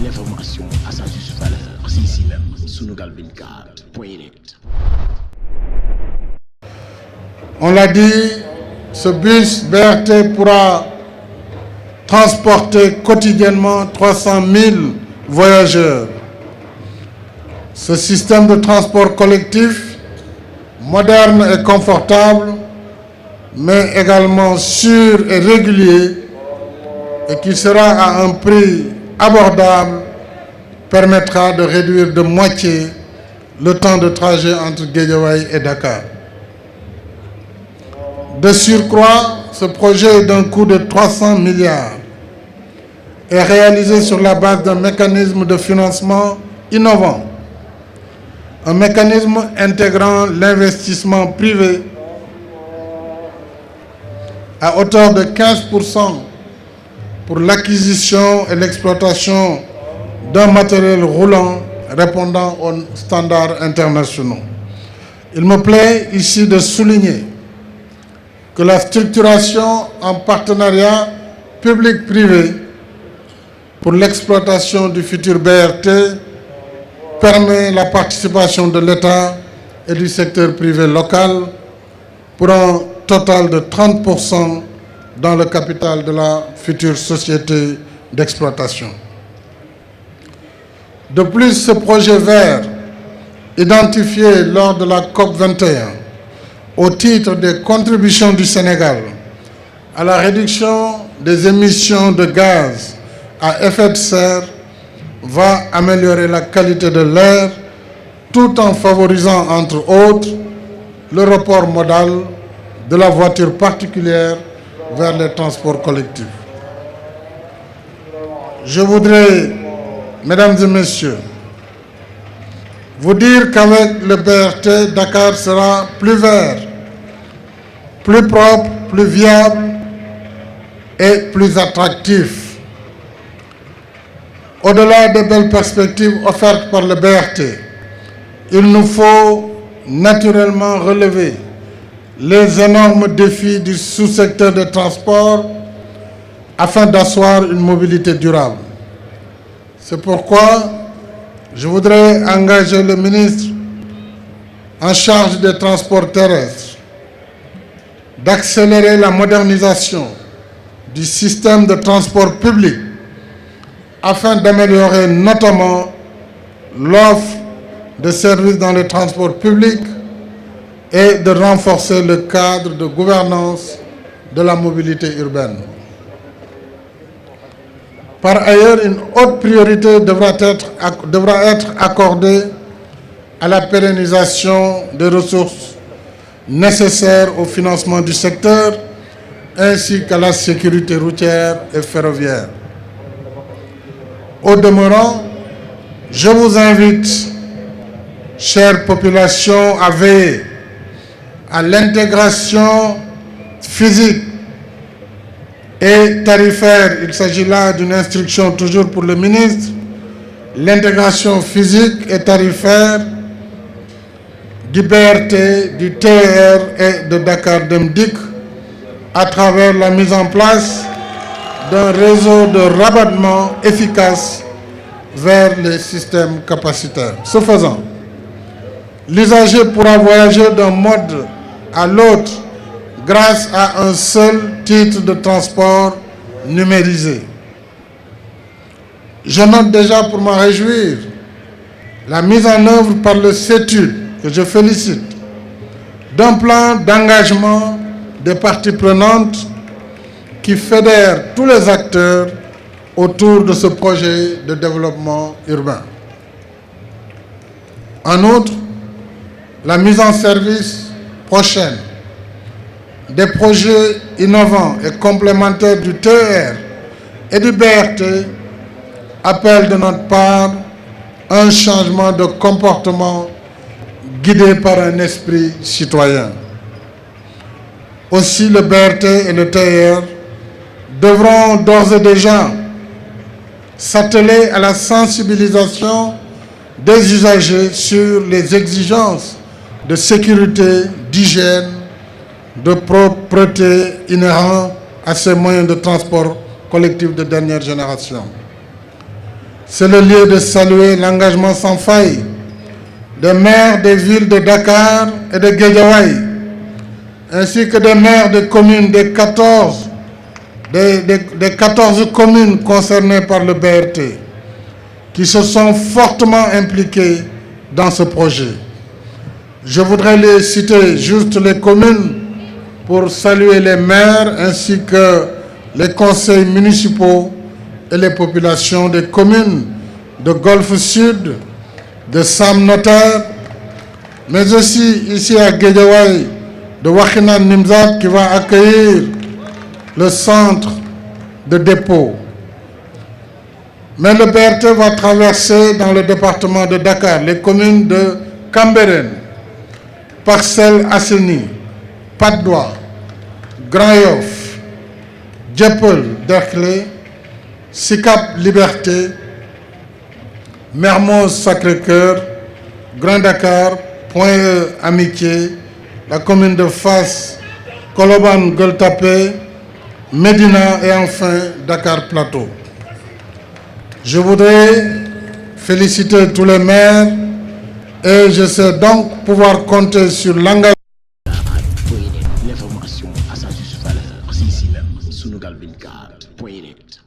L'information à sa juste valeur, c'est ici même, Sunugal24.net. On l'a dit, ce bus BRT pourra transporter quotidiennement 300 000 voyageurs. Ce système de transport collectif, moderne et confortable, mais également sûr et régulier, et qui sera à un prix abordable, permettra de réduire de moitié le temps de trajet entre Guédiawaye et Dakar. De surcroît, ce projet d'un coût de 300 milliards est réalisé sur la base d'un mécanisme de financement innovant, un mécanisme intégrant l'investissement privé à hauteur de 15% pour l'acquisition et l'exploitation d'un matériel roulant répondant aux standards internationaux. Il me plaît ici de souligner que la structuration en partenariat public-privé pour l'exploitation du futur BRT permet la participation de l'État et du secteur privé local pour un total de 30% dans le capital de la future société d'exploitation. De plus, ce projet vert, identifié lors de la COP21 au titre des contributions du Sénégal à la réduction des émissions de gaz à effet de serre, va améliorer la qualité de l'air tout en favorisant, entre autres, le report modal de la voiture particulière vers les transports collectifs. Je voudrais, mesdames et messieurs, vous dire qu'avec le BRT, Dakar sera plus vert, plus propre, plus viable et plus attractif. Au-delà des belles perspectives offertes par le BRT, il nous faut naturellement relever les énormes défis du sous-secteur des transports afin d'asseoir une mobilité durable. C'est pourquoi je voudrais engager le ministre en charge des transports terrestres d'accélérer la modernisation du système de transport public afin d'améliorer notamment l'offre de services dans les transports publics et de renforcer le cadre de gouvernance de la mobilité urbaine. Par ailleurs, une haute priorité devra être accordée à la pérennisation des ressources nécessaires au financement du secteur ainsi qu'à la sécurité routière et ferroviaire. Au demeurant, je vous invite, chère population, à veiller à l'intégration physique et tarifaire. Il s'agit là d'une instruction toujours pour le ministre. L'intégration physique et tarifaire du BRT, du TER et de Dakar Dem Dikk à travers la mise en place d'un réseau de rabattement efficace vers les systèmes capacitaires. Ce faisant, l'usager pourra voyager d'un mode à l'autre grâce à un seul titre de transport numérisé. Je note déjà pour m'en réjouir la mise en œuvre par le CETUD, que je félicite, d'un plan d'engagement des parties prenantes qui fédère tous les acteurs autour de ce projet de développement urbain. En outre, la mise en service prochaine des projets innovants et complémentaires du TER et du BRT appelle de notre part un changement de comportement guidé par un esprit citoyen. Aussi, le BRT et le TER devront d'ores et déjà s'atteler à la sensibilisation des usagers sur les exigences de sécurité, d'hygiène, de propreté inhérents à ces moyens de transport collectif de dernière génération. c'est le lieu de saluer l'engagement sans faille des maires des villes de Dakar et de Guédiawaye, ainsi que des maires de communes des 14 communes concernées par le BRT, qui se sont fortement impliqués dans ce projet. Je voudrais les citer juste les communes pour saluer les maires ainsi que les conseils municipaux et les populations des communes de Golfe Sud, de Sam Notaire, mais aussi ici à Guédiawaye, de Wakhinane Nimzatt qui va accueillir le centre de dépôt. Mais le BRT va traverser dans le département de Dakar les communes de Cambérène, Parcelles Assainies, Patte d'Oie, Grand Yoff, Dieuppeul Derklé, Sicap Liberté, Mermoz Sacré-Cœur, Grand Dakar, Point-E Amitié, la commune de Fass, Colobane Gueule Tapée, Médina et enfin Dakar Plateau. Je voudrais féliciter tous les maires et je sais donc pouvoir compter sur l'engagement. L'information à sa juste valeur, c'est ici même, Sunugal 24.net.